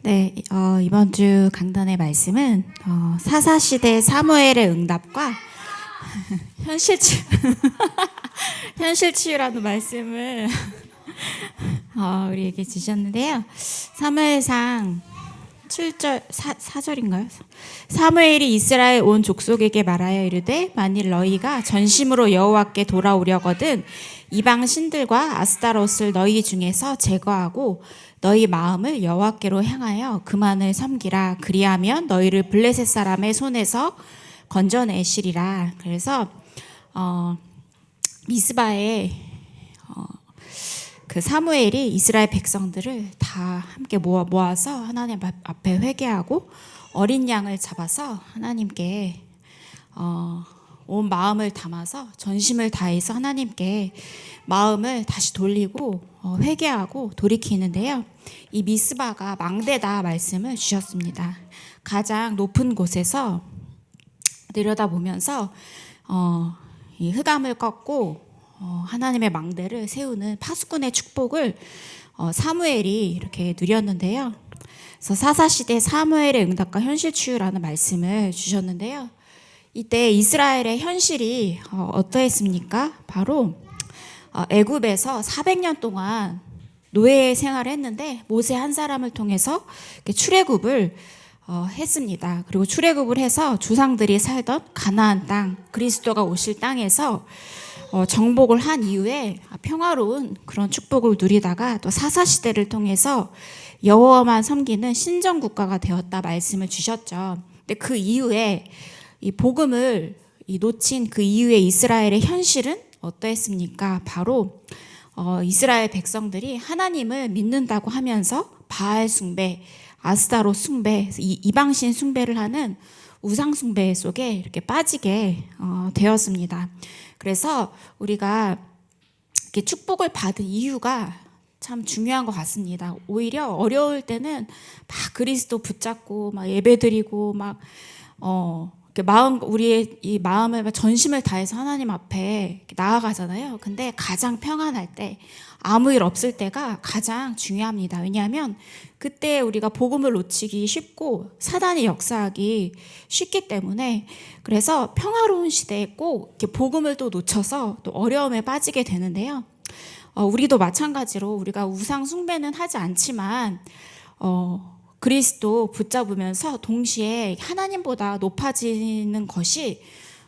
네, 이번 주 강단의 말씀은 사사시대 사무엘의 응답과 현실치유, 현실치유라는 말씀을 우리에게 주셨는데요. 사무엘상 7절, 4절인가요? 사무엘이 이스라엘 온 족속에게 말하여 이르되 만일 너희가 전심으로 여호와께 돌아오려거든 이방 신들과 아스타롯을 너희 중에서 제거하고 너희 마음을 여호와께로 향하여 그만을 섬기라. 그리하면 너희를 블레셋 사람의 손에서 건져내시리라. 그래서 미스바에 그 사무엘이 이스라엘 백성들을 다 함께 모아서 하나님 앞에 회개하고 어린 양을 잡아서 하나님께 온 마음을 담아서 전심을 다해서 하나님께 마음을 다시 돌리고 회개하고 돌이키는데요. 이 미스바가 망대다 말씀을 주셨습니다. 가장 높은 곳에서 내려다보면서 이 흑암을 꺾고 하나님의 망대를 세우는 파수꾼의 축복을 사무엘이 이렇게 누렸는데요. 그래서 사사시대 사무엘의 응답과 현실치유라는 말씀을 주셨는데요. 이때 이스라엘의 현실이 어떠했습니까? 바로 애굽에서 400년 동안 노예 생활을 했는데 모세 한 사람을 통해서 출애굽을 했습니다. 그리고 출애굽을 해서 조상들이 살던 가나안 땅, 그리스도가 오실 땅에서 정복을 한 이후에 평화로운 그런 축복을 누리다가 또 사사시대를 통해서 여호와만 섬기는 신정국가가 되었다 말씀을 주셨죠. 근데 그 이후에 이 복음을 놓친 그 이후에 이스라엘의 현실은 어떠했습니까? 바로 이스라엘 백성들이 하나님을 믿는다고 하면서 바알 숭배, 아스타롯 숭배, 이방신 숭배를 하는 우상 숭배 속에 이렇게 빠지게 되었습니다. 그래서 우리가 이렇게 축복을 받은 이유가 참 중요한 것 같습니다. 오히려 어려울 때는 막 그리스도 붙잡고 막 예배드리고 막 우리의 이 마음을 전심을 다해서 하나님 앞에 나아가잖아요. 근데 가장 평안할 때, 아무 일 없을 때가 가장 중요합니다. 왜냐하면 그때 우리가 복음을 놓치기 쉽고 사단이 역사하기 쉽기 때문에, 그래서 평화로운 시대에 꼭 이렇게 복음을 또 놓쳐서 또 어려움에 빠지게 되는데요. 우리도 마찬가지로 우리가 우상 숭배는 하지 않지만 그리스도 붙잡으면서 동시에 하나님보다 높아지는 것이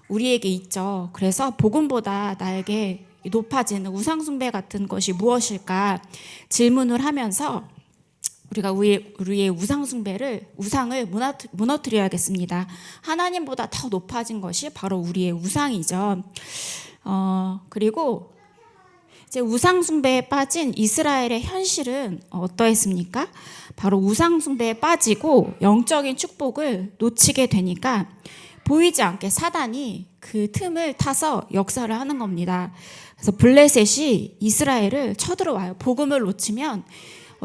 우리에게 있죠. 그래서 복음보다 나에게 높아지는 우상 숭배 같은 것이 무엇일까 질문을 하면서 우리가 우리의 우상 숭배를, 우상을 무너뜨려야겠습니다. 하나님보다 더 높아진 것이 바로 우리의 우상이죠. 그리고 이제 우상 숭배에 빠진 이스라엘의 현실은 어떠했습니까? 바로 우상 숭배에 빠지고 영적인 축복을 놓치게 되니까 보이지 않게 사단이 그 틈을 타서 역사를 하는 겁니다. 그래서 블레셋이 이스라엘을 쳐들어와요. 복음을 놓치면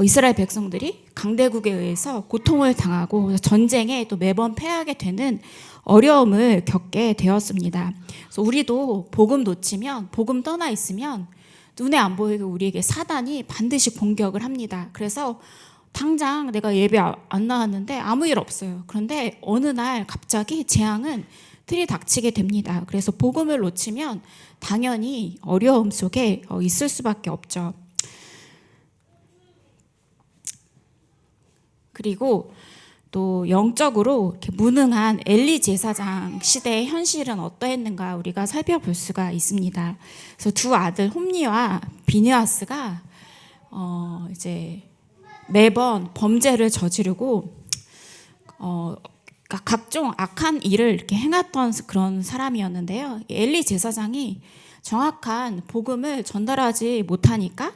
이스라엘 백성들이 강대국에 의해서 고통을 당하고 전쟁에 또 매번 패하게 되는 어려움을 겪게 되었습니다. 그래서 우리도 복음 놓치면, 복음 떠나 있으면 눈에 안 보이게 우리에게 사단이 반드시 공격을 합니다. 그래서 당장 내가 예배 안 나왔는데 아무 일 없어요. 그런데 어느 날 갑자기 재앙은 들이닥치게 됩니다. 그래서 복음을 놓치면 당연히 어려움 속에 있을 수밖에 없죠. 그리고 또 영적으로 이렇게 무능한 엘리 제사장 시대의 현실은 어떠했는가 우리가 살펴볼 수가 있습니다. 그래서 두 아들 홈니와 비느하스가 이제 매번 범죄를 저지르고 각종 악한 일을 이렇게 행했던 그런 사람이었는데요. 엘리 제사장이 정확한 복음을 전달하지 못하니까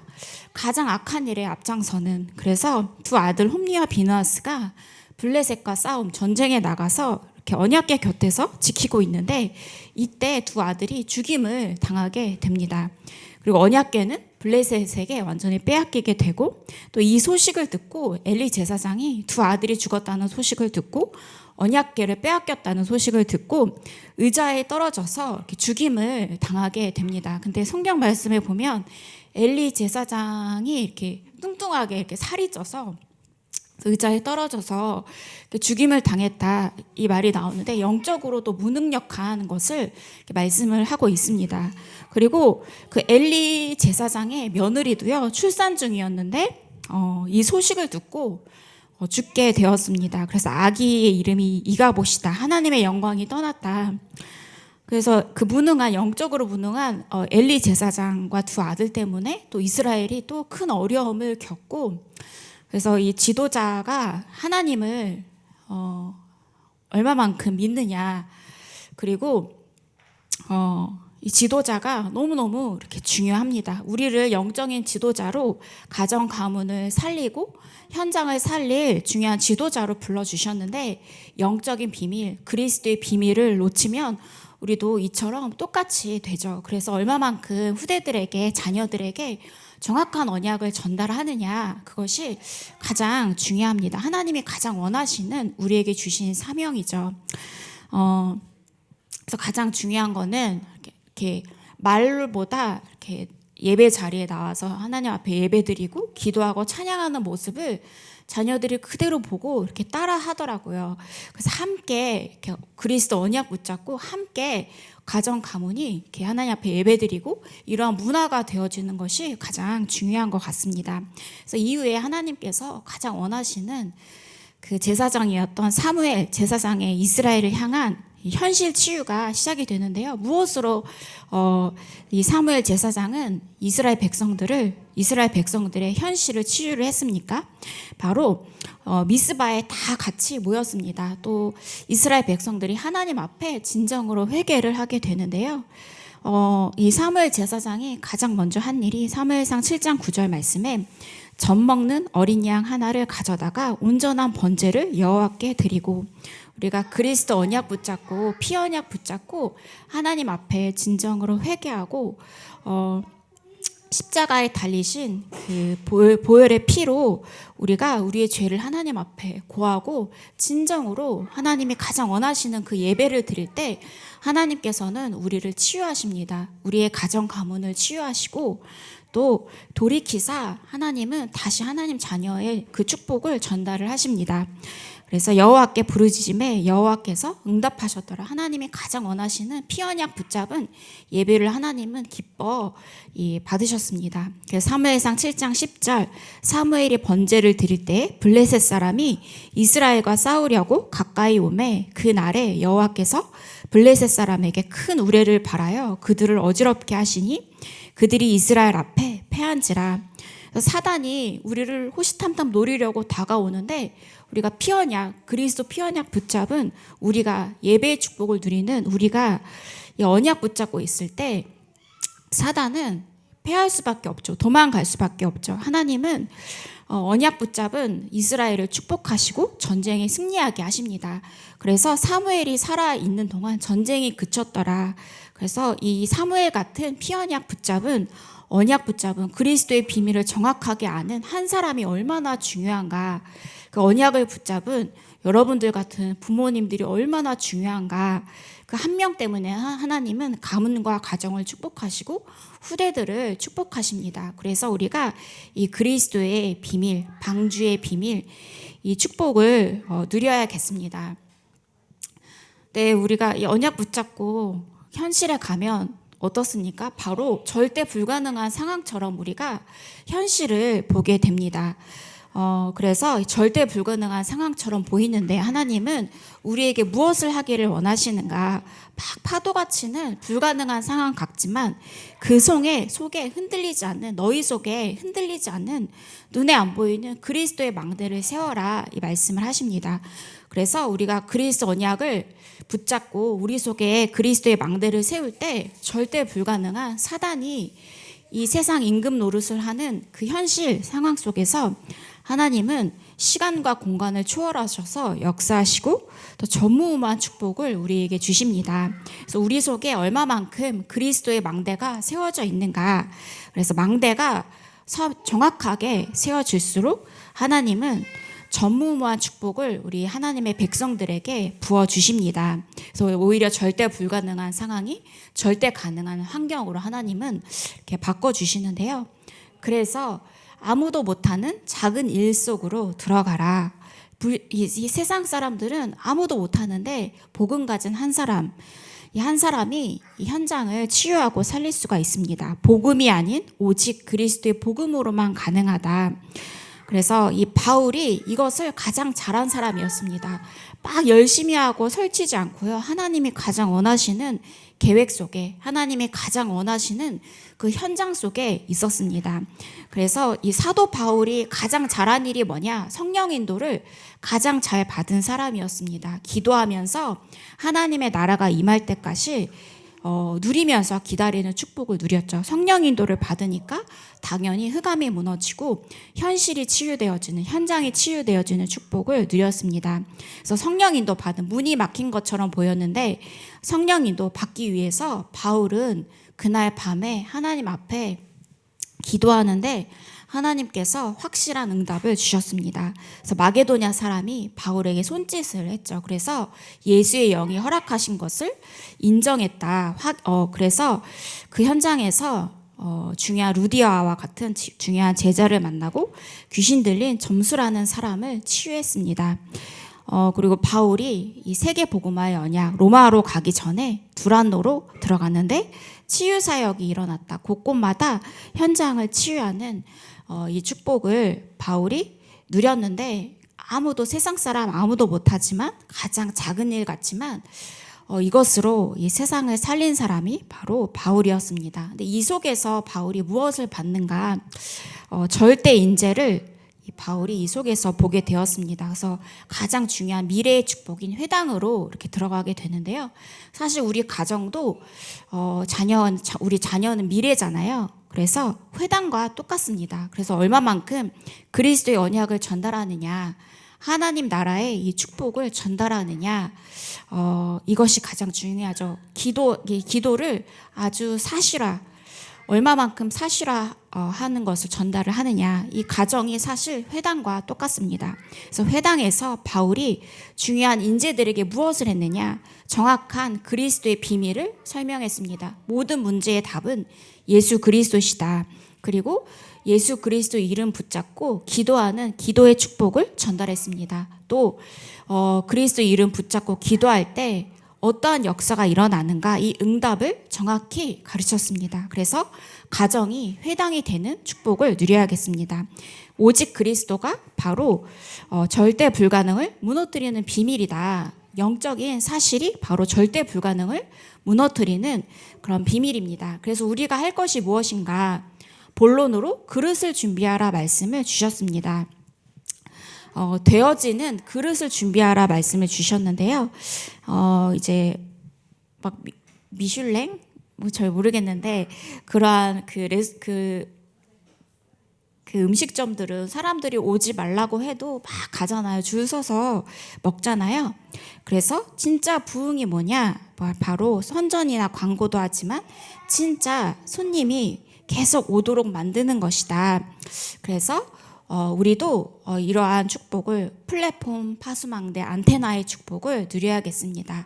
가장 악한 일에 앞장서는, 그래서 두 아들 홈니와 비느하스가 블레셋과 싸움, 전쟁에 나가서 이렇게 언약궤 곁에서 지키고 있는데 이때 두 아들이 죽임을 당하게 됩니다. 그리고 언약궤는 블레셋에게 완전히 빼앗기게 되고, 또 이 소식을 듣고 엘리 제사장이 두 아들이 죽었다는 소식을 듣고 언약궤를 빼앗겼다는 소식을 듣고 의자에 떨어져서 이렇게 죽임을 당하게 됩니다. 근데 성경 말씀에 보면 엘리 제사장이 이렇게 뚱뚱하게 이렇게 살이 쪄서 의자에 떨어져서 죽임을 당했다 이 말이 나오는데 영적으로도 무능력한 것을 말씀을 하고 있습니다. 그리고 그 엘리 제사장의 며느리도요 출산 중이었는데 이 소식을 듣고 죽게 되었습니다. 그래서 아기의 이름이 이가봇이다. 하나님의 영광이 떠났다. 그래서 그 무능한 영적으로 무능한 엘리 제사장과 두 아들 때문에 또 이스라엘이 또 큰 어려움을 겪고 그래서 이 지도자가 하나님을 얼마만큼 믿느냐 그리고 이 지도자가 너무너무 이렇게 중요합니다. 우리를 영적인 지도자로 가정 가문을 살리고 현장을 살릴 중요한 지도자로 불러주셨는데 영적인 비밀, 그리스도의 비밀을 놓치면 우리도 이처럼 똑같이 되죠. 그래서 얼마만큼 후대들에게 자녀들에게 정확한 언약을 전달하느냐 그것이 가장 중요합니다. 하나님이 가장 원하시는 우리에게 주신 사명이죠. 그래서 가장 중요한 거는 이렇게 말보다 이렇게 예배 자리에 나와서 하나님 앞에 예배드리고 기도하고 찬양하는 모습을 자녀들이 그대로 보고 이렇게 따라 하더라고요. 그래서 함께 이렇게 그리스도 언약 붙잡고 함께 가정 가문이 이렇게 하나님 앞에 예배드리고 이러한 문화가 되어지는 것이 가장 중요한 것 같습니다. 그래서 이후에 하나님께서 가장 원하시는 그 제사장이었던 사무엘 제사장의 이스라엘을 향한 현실 치유가 시작이 되는데요. 무엇으로 이 사무엘 제사장은 이스라엘 백성들의 현실을 치유를 했습니까? 바로 미스바에 다 같이 모였습니다. 또 이스라엘 백성들이 하나님 앞에 진정으로 회개를 하게 되는데요. 이 사무엘 제사장이 가장 먼저 한 일이 사무엘상 7장 9절 말씀에 젖 먹는 어린 양 하나를 가져다가 온전한 번제를 여호와께 드리고 우리가 그리스도 언약 붙잡고 피 언약 붙잡고 하나님 앞에 진정으로 회개하고 십자가에 달리신 그 보혈의 피로 우리가 우리의 죄를 하나님 앞에 고하고 진정으로 하나님이 가장 원하시는 그 예배를 드릴 때 하나님께서는 우리를 치유하십니다. 우리의 가정 가문을 치유하시고 또 돌이키사 하나님은 다시 하나님 자녀의 그 축복을 전달을 하십니다. 그래서 여호와께 부르짖음에 여호와께서 응답하셨더라. 하나님이 가장 원하시는 피언약 붙잡은 예배를 하나님은 기뻐 받으셨습니다. 그래서 사무엘상 7장 10절 사무엘이 번제를 드릴 때 블레셋 사람이 이스라엘과 싸우려고 가까이 오매 그 날에 여호와께서 블레셋 사람에게 큰 우레를 발하여 그들을 어지럽게 하시니 그들이 이스라엘 앞에 패한지라. 사단이 우리를 호시탐탐 노리려고 다가오는데 우리가 피언약 그리스도 피언약 붙잡은 우리가 예배의 축복을 누리는 우리가 이 언약 붙잡고 있을 때 사단은 패할 수밖에 없죠. 도망갈 수밖에 없죠. 하나님은 언약 붙잡은 이스라엘을 축복하시고 전쟁에 승리하게 하십니다. 그래서 사무엘이 살아있는 동안 전쟁이 그쳤더라. 그래서 이 사무엘 같은 피언약 붙잡은 언약 붙잡은 그리스도의 비밀을 정확하게 아는 한 사람이 얼마나 중요한가. 그 언약을 붙잡은 여러분들 같은 부모님들이 얼마나 중요한가. 그 한 명 때문에 하나님은 가문과 가정을 축복하시고 후대들을 축복하십니다. 그래서 우리가 이 그리스도의 비밀, 방주의 비밀, 이 축복을 누려야겠습니다. 네, 우리가 이 언약 붙잡고 현실에 가면 어떻습니까? 바로 절대 불가능한 상황처럼 우리가 현실을 보게 됩니다. 그래서 절대 불가능한 상황처럼 보이는데 하나님은 우리에게 무엇을 하기를 원하시는가? 막 파도가 치는 불가능한 상황 같지만 그 속에 흔들리지 않는 너희 속에 흔들리지 않는 눈에 안 보이는 그리스도의 망대를 세워라 이 말씀을 하십니다. 그래서 우리가 그리스도 언약을 붙잡고 우리 속에 그리스도의 망대를 세울 때 절대 불가능한 사단이 이 세상 임금 노릇을 하는 그 현실 상황 속에서 하나님은 시간과 공간을 초월하셔서 역사하시고 또 전무후무한 축복을 우리에게 주십니다. 그래서 우리 속에 얼마만큼 그리스도의 망대가 세워져 있는가. 그래서 망대가 정확하게 세워질수록 하나님은 전무후무한 축복을 우리 하나님의 백성들에게 부어주십니다. 그래서 오히려 절대 불가능한 상황이 절대 가능한 환경으로 하나님은 이렇게 바꿔주시는데요. 그래서 아무도 못하는 작은 일 속으로 들어가라. 이 세상 사람들은 아무도 못하는데 복음 가진 한 사람, 이 한 사람이 이 현장을 치유하고 살릴 수가 있습니다. 복음이 아닌 오직 그리스도의 복음으로만 가능하다. 그래서 이 바울이 이것을 가장 잘한 사람이었습니다. 막 열심히 하고 설치지 않고요. 하나님이 가장 원하시는 계획 속에, 하나님이 가장 원하시는 그 현장 속에 있었습니다. 그래서 이 사도 바울이 가장 잘한 일이 뭐냐? 성령 인도를 가장 잘 받은 사람이었습니다. 기도하면서 하나님의 나라가 임할 때까지 누리면서 기다리는 축복을 누렸죠. 성령 인도를 받으니까 당연히 흑암이 무너지고 현실이 치유되어지는, 현장이 치유되어지는 축복을 누렸습니다. 그래서 성령 인도 받은, 문이 막힌 것처럼 보였는데 성령 인도 받기 위해서 바울은 그날 밤에 하나님 앞에 기도하는데 하나님께서 확실한 응답을 주셨습니다. 그래서 마게도냐 사람이 바울에게 손짓을 했죠. 그래서 예수의 영이 허락하신 것을 인정했다. 그래서 그 현장에서 중요한 루디아와 같은 중요한 제자를 만나고 귀신 들린 점수라는 사람을 치유했습니다. 그리고 바울이 이 세계 복음화의 언약 로마로 가기 전에 두란노로 들어갔는데 치유 사역이 일어났다. 곳곳마다 현장을 치유하는 이 축복을 바울이 누렸는데 세상 사람 아무도 못하지만 가장 작은 일 같지만 이것으로 이 세상을 살린 사람이 바로 바울이었습니다. 근데 이 속에서 바울이 무엇을 받는가? 절대 인재를 바울이 이 속에서 보게 되었습니다. 그래서 가장 중요한 미래의 축복인 회당으로 이렇게 들어가게 되는데요. 사실 우리 가정도 우리 자녀는 미래잖아요. 그래서 회당과 똑같습니다. 그래서 얼마만큼 그리스도의 언약을 전달하느냐, 하나님 나라의 이 축복을 전달하느냐, 이것이 가장 중요하죠. 기도를 아주 얼마만큼 사실화하는 것을 전달을 하느냐, 이 과정이 사실 회당과 똑같습니다. 그래서 회당에서 바울이 중요한 인재들에게 무엇을 했느냐, 정확한 그리스도의 비밀을 설명했습니다. 모든 문제의 답은 예수 그리스도시다. 그리고 예수 그리스도 이름 붙잡고 기도하는 기도의 축복을 전달했습니다. 또 그리스도 이름 붙잡고 기도할 때 어떠한 역사가 일어나는가, 이 응답을 정확히 가르쳤습니다. 그래서 가정이 회당이 되는 축복을 누려야겠습니다. 오직 그리스도가 바로 절대 불가능을 무너뜨리는 비밀이다. 영적인 사실이 바로 절대 불가능을 무너뜨리는 그런 비밀입니다. 그래서 우리가 할 것이 무엇인가? 본론으로 그릇을 준비하라 말씀을 주셨습니다. 되어지는 그릇을 준비하라 말씀을 주셨는데요. 이제 막 미슐랭? 잘 모르겠는데 그러한 그 음식점들은 사람들이 오지 말라고 해도 막 가잖아요. 줄 서서 먹잖아요. 그래서 진짜 부흥이 뭐냐? 바로 선전이나 광고도 하지만 진짜 손님이 계속 오도록 만드는 것이다. 그래서 우리도 이러한 축복을, 플랫폼 파수망대 안테나의 축복을 누려야겠습니다.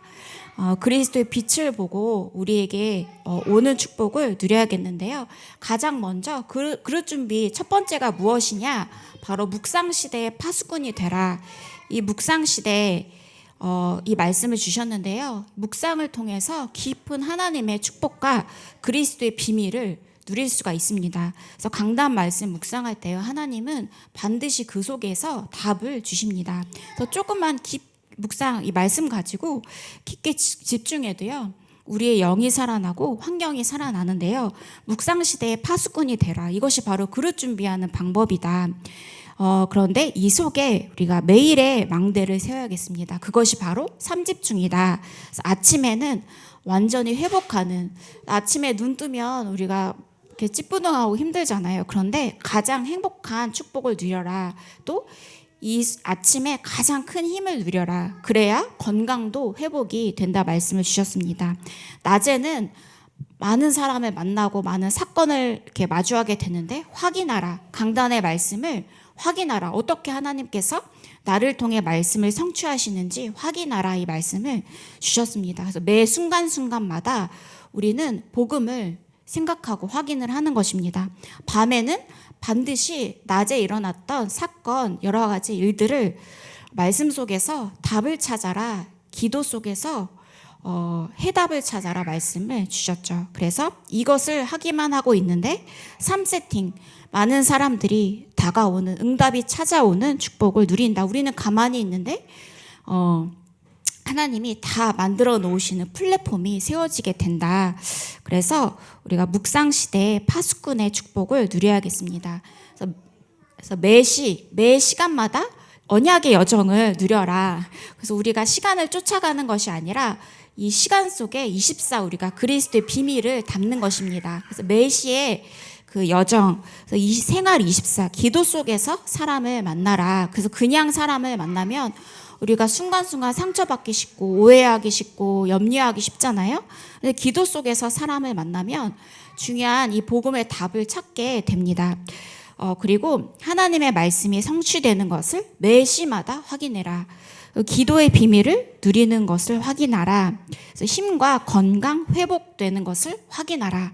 그리스도의 빛을 보고 우리에게 오는 축복을 누려야겠는데요. 가장 먼저 그릇 준비 첫 번째가 무엇이냐? 바로 묵상시대의 파수꾼이 되라. 이 묵상시대에 이 말씀을 주셨는데요. 묵상을 통해서 깊은 하나님의 축복과 그리스도의 비밀을 누릴 수가 있습니다. 그래서 강단 말씀 묵상할 때요, 하나님은 반드시 그 속에서 답을 주십니다. 그래서 조금만 묵상, 이 말씀 가지고 깊게 집중해도요, 우리의 영이 살아나고 환경이 살아나는데요. 묵상 시대의 파수꾼이 되라. 이것이 바로 그릇 준비하는 방법이다. 그런데 이 속에 우리가 매일의 망대를 세워야겠습니다. 그것이 바로 삼집중이다. 그래서 아침에는 완전히 회복하는, 아침에 눈 뜨면 우리가 이렇게 찌뿌둥하고 힘들잖아요. 그런데 가장 행복한 축복을 누려라. 또 이 아침에 가장 큰 힘을 누려라. 그래야 건강도 회복이 된다 말씀을 주셨습니다. 낮에는 많은 사람을 만나고 많은 사건을 이렇게 마주하게 되는데 확인하라. 강단의 말씀을 확인하라. 어떻게 하나님께서 나를 통해 말씀을 성취하시는지 확인하라. 이 말씀을 주셨습니다. 그래서 매 순간순간마다 우리는 복음을 생각하고 확인을 하는 것입니다. 밤에는 반드시 낮에 일어났던 사건, 여러 가지 일들을 말씀 속에서 답을 찾아라, 기도 속에서 해답을 찾아라 말씀을 주셨죠. 그래서 이것을 하기만 하고 있는데 3세팅, 많은 사람들이 다가오는, 응답이 찾아오는 축복을 누린다. 우리는 가만히 있는데 하나님이 다 만들어 놓으시는 플랫폼이 세워지게 된다. 그래서 우리가 묵상시대에 파수꾼의 축복을 누려야겠습니다. 그래서 매 시간마다 언약의 여정을 누려라. 그래서 우리가 시간을 쫓아가는 것이 아니라 이 시간 속에 24 우리가 그리스도의 비밀을 담는 것입니다. 그래서 매 시에 그 여정, 그래서 이 생활 24 기도 속에서 사람을 만나라. 그래서 그냥 사람을 만나면 우리가 순간순간 상처받기 쉽고 오해하기 쉽고 염려하기 쉽잖아요. 근데 기도 속에서 사람을 만나면 중요한 이 복음의 답을 찾게 됩니다. 그리고 하나님의 말씀이 성취되는 것을 매 시마다 확인해라. 기도의 비밀을 누리는 것을 확인하라. 그래서 힘과 건강 회복되는 것을 확인하라.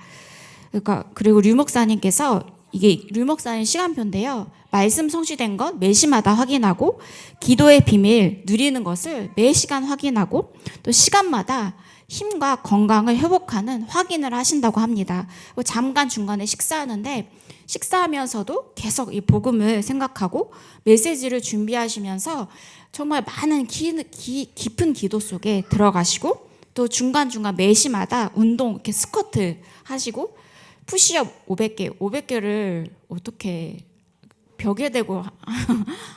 그러니까 그리고 류 목사님께서 이게 류 목사님 시간표인데요. 말씀 성취된 것 매 시마다 확인하고 기도의 비밀 누리는 것을 매 시간 확인하고 또 시간마다 힘과 건강을 회복하는 확인을 하신다고 합니다. 잠깐 중간에 식사하는데 식사하면서도 계속 이 복음을 생각하고 메시지를 준비하시면서 정말 많은 깊은 기도 속에 들어가시고 또 중간중간 매 시마다 운동 이렇게 스쿼트 하시고 푸시업 500개를 어떻게 벽에 대고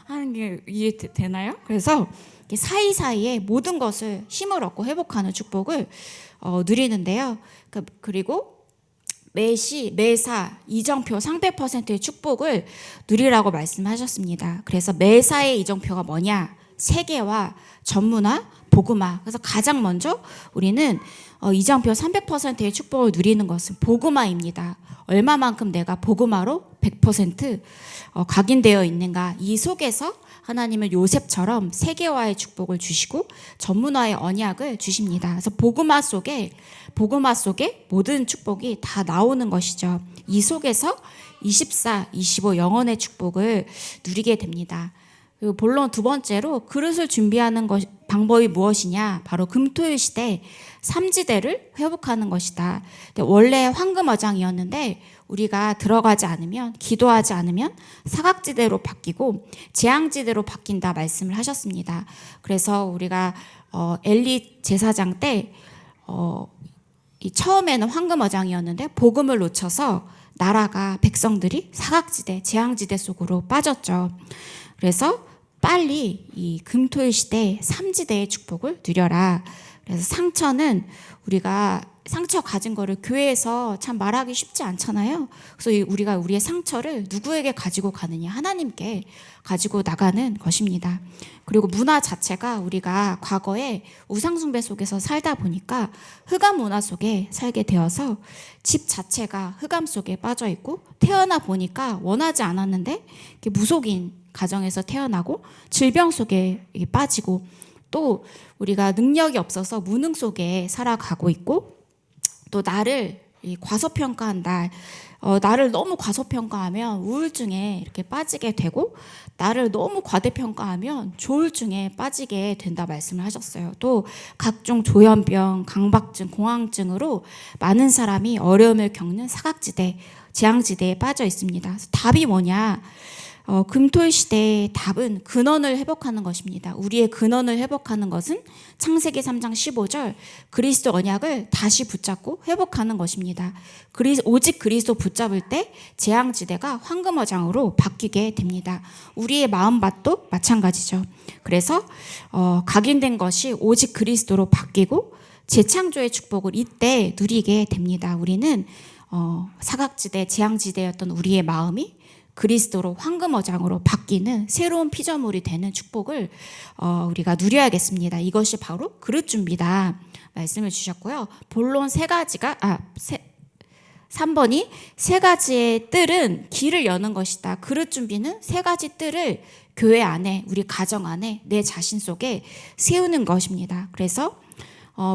하는 게 이해되나요? 그래서 사이사이에 모든 것을 힘을 얻고 회복하는 축복을 누리는데요. 그리고 매시, 매사, 이정표, 상백 %의 축복을 누리라고 말씀하셨습니다. 그래서 매사의 이정표가 뭐냐? 세계화, 전문화, 복음화. 그래서 가장 먼저 우리는 이정표 300%의 축복을 누리는 것은 복음화입니다. 얼마만큼 내가 복음화로 100% 각인되어 있는가. 이 속에서 하나님은 요셉처럼 세계화의 축복을 주시고 전문화의 언약을 주십니다. 그래서 복음화 속에 모든 축복이 다 나오는 것이죠. 이 속에서 24, 25 영혼의 축복을 누리게 됩니다. 그리고 본론 두 번째로 그릇을 준비하는 방법이 무엇이냐? 바로 금토일 시대 삼지대를 회복하는 것이다. 원래 황금어장이었는데 우리가 들어가지 않으면, 기도하지 않으면 사각지대로 바뀌고 재앙지대로 바뀐다 말씀을 하셨습니다. 그래서 우리가 엘리 제사장 때 처음에는 황금어장이었는데 복음을 놓쳐서 나라가, 백성들이 사각지대, 재앙지대 속으로 빠졌죠. 그래서 빨리 이 금토일 시대 삼지대의 축복을 누려라. 그래서 상처는 우리가 상처 가진 거를 교회에서 참 말하기 쉽지 않잖아요. 그래서 우리가 우리의 상처를 누구에게 가지고 가느냐? 하나님께 가지고 나가는 것입니다. 그리고 문화 자체가 우리가 과거에 우상숭배 속에서 살다 보니까 흑암 문화 속에 살게 되어서 집 자체가 흑암 속에 빠져 있고 태어나 보니까 원하지 않았는데 무속인 가정에서 태어나고 질병 속에 빠지고 또 우리가 능력이 없어서 무능 속에 살아가고 있고 또 나를 과소평가한다. 나를 너무 과소평가하면 우울증에 이렇게 빠지게 되고 나를 너무 과대평가하면 조울증에 빠지게 된다 말씀을 하셨어요. 또 각종 조현병, 강박증, 공황증으로 많은 사람이 어려움을 겪는 사각지대, 재앙지대에 빠져 있습니다. 그래서 답이 뭐냐? 금토일 시대의 답은 근원을 회복하는 것입니다. 우리의 근원을 회복하는 것은 창세기 3장 15절 그리스도 언약을 다시 붙잡고 회복하는 것입니다. 오직 그리스도 붙잡을 때 재앙지대가 황금어장으로 바뀌게 됩니다. 우리의 마음밭도 마찬가지죠. 그래서 각인된 것이 오직 그리스도로 바뀌고 재창조의 축복을 이때 누리게 됩니다. 우리는 사각지대, 재앙지대였던 우리의 마음이 그리스도로 황금어장으로 바뀌는 새로운 피조물이 되는 축복을 우리가 누려야겠습니다. 이것이 바로 그릇 준비다 말씀을 주셨고요. 본론 3번이 세 가지의 뜰은 길을 여는 것이다. 그릇 준비는 세 가지 뜰을 교회 안에, 우리 가정 안에, 내 자신 속에 세우는 것입니다. 그래서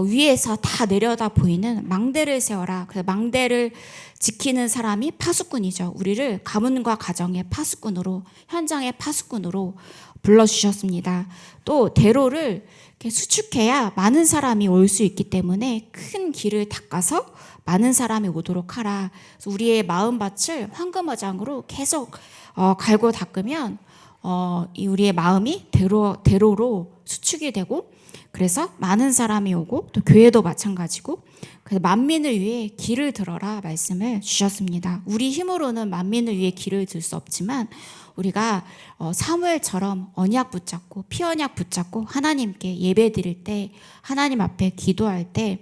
위에서 다 내려다 보이는 망대를 세워라. 그래서 망대를 지키는 사람이 파수꾼이죠. 우리를 가문과 가정의 파수꾼으로, 현장의 파수꾼으로 불러주셨습니다. 또 대로를 이렇게 수축해야 많은 사람이 올 수 있기 때문에 큰 길을 닦아서 많은 사람이 오도록 하라. 그래서 우리의 마음밭을 황금어장으로 계속 갈고 닦으면 이 우리의 마음이 대로로 수축이 되고, 그래서 많은 사람이 오고, 또 교회도 마찬가지고, 그래서 만민을 위해 길을 들어라 말씀을 주셨습니다. 우리 힘으로는 만민을 위해 길을 들 수 없지만 우리가 사무엘처럼 언약 붙잡고 피언약 붙잡고 하나님께 예배 드릴 때, 하나님 앞에 기도할 때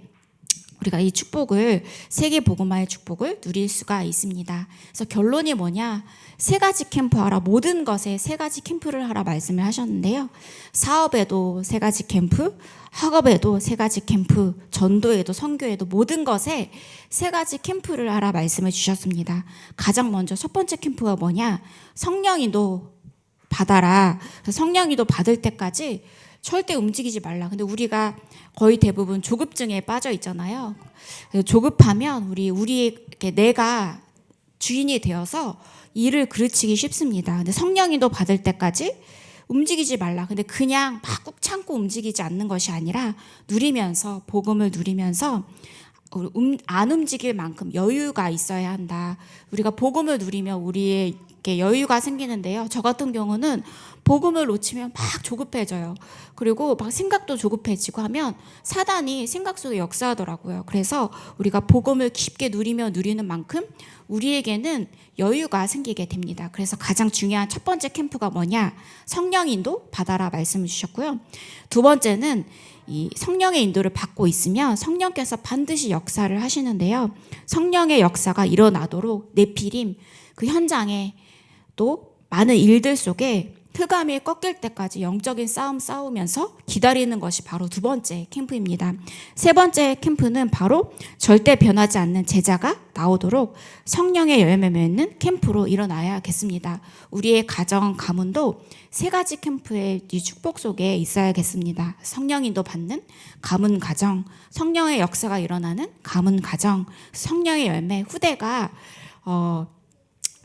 우리가 이 축복을, 세계 복음화의 축복을 누릴 수가 있습니다. 그래서 결론이 뭐냐? 세 가지 캠프 하라. 모든 것에 세 가지 캠프를 하라 말씀을 하셨는데요. 사업에도 세 가지 캠프, 학업에도 세 가지 캠프, 전도에도 선교에도 모든 것에 세 가지 캠프를 하라 말씀을 주셨습니다. 가장 먼저 첫 번째 캠프가 뭐냐? 성령인도 받아라. 성령인도 받을 때까지 절대 움직이지 말라. 근데 우리가 거의 대부분 조급증에 빠져 있잖아요. 조급하면 우리에게 내가 주인이 되어서 일을 그르치기 쉽습니다. 근데 성령인도 받을 때까지 움직이지 말라. 근데 그냥 막 꾹 참고 움직이지 않는 것이 아니라 누리면서, 복음을 누리면서 안 움직일 만큼 여유가 있어야 한다. 우리가 복음을 누리면 우리에게 여유가 생기는데요. 저 같은 경우는 복음을 놓치면 막 조급해져요. 그리고 막 생각도 조급해지고 하면 사단이 생각 속에 역사하더라고요. 그래서 우리가 복음을 깊게 누리는 만큼 우리에게는 여유가 생기게 됩니다. 그래서 가장 중요한 첫 번째 캠프가 뭐냐? 성령인도 받아라 말씀을 주셨고요. 두 번째는 이 성령의 인도를 받고 있으면 성령께서 반드시 역사를 하시는데요. 성령의 역사가 일어나도록 네피림, 그 현장에 또 많은 일들 속에 흑암이 꺾일 때까지 영적인 싸움 싸우면서 기다리는 것이 바로 두 번째 캠프입니다. 세 번째 캠프는 바로 절대 변하지 않는 제자가 나오도록 성령의 열매 맺는 캠프로 일어나야겠습니다. 우리의 가정, 가문도 세 가지 캠프의 이 축복 속에 있어야겠습니다. 성령인도 받는 가문 가정, 성령의 역사가 일어나는 가문 가정, 성령의 열매, 후대가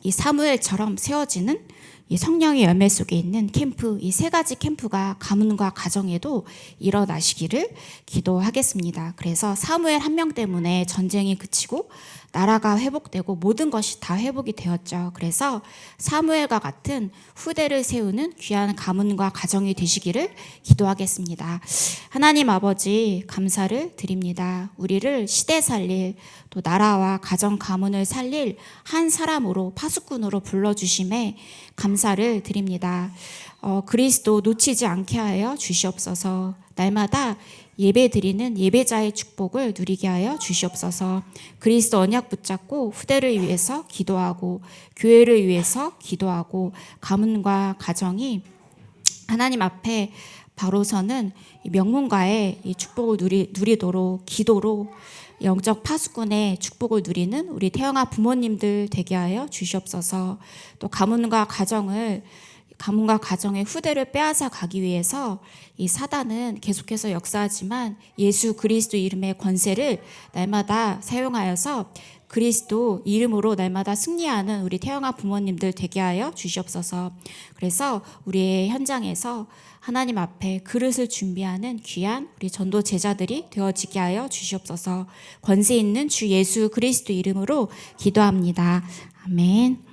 이 사무엘처럼 세워지는 이 성령의 열매 속에 있는 캠프, 이 세 가지 캠프가 가문과 가정에도 일어나시기를 기도하겠습니다. 그래서 사무엘 한 명 때문에 전쟁이 그치고 나라가 회복되고 모든 것이 다 회복이 되었죠. 그래서 사무엘과 같은 후대를 세우는 귀한 가문과 가정이 되시기를 기도하겠습니다. 하나님 아버지, 감사를 드립니다. 우리를 시대 살릴, 또 나라와 가정 가문을 살릴 한 사람으로, 파수꾼으로 불러주심에 감사를 드립니다. 그리스도 놓치지 않게 하여 주시옵소서. 날마다 예배 드리는 예배자의 축복을 누리게 하여 주시옵소서. 그리스도 언약 붙잡고 후대를 위해서 기도하고 교회를 위해서 기도하고 가문과 가정이 하나님 앞에 바로 서는 명문가의 이 축복을 누리도록, 기도로 영적 파수꾼의 축복을 누리는 우리 태영아 부모님들 되게 하여 주시옵소서. 또 가문과 가정의 후대를 빼앗아 가기 위해서 이 사단은 계속해서 역사하지만 예수 그리스도 이름의 권세를 날마다 사용하여서 그리스도 이름으로 날마다 승리하는 우리 태영아 부모님들 되게 하여 주시옵소서. 그래서 우리의 현장에서 하나님 앞에 그릇을 준비하는 귀한 우리 전도 제자들이 되어지게 하여 주시옵소서. 권세 있는 주 예수 그리스도 이름으로 기도합니다. 아멘.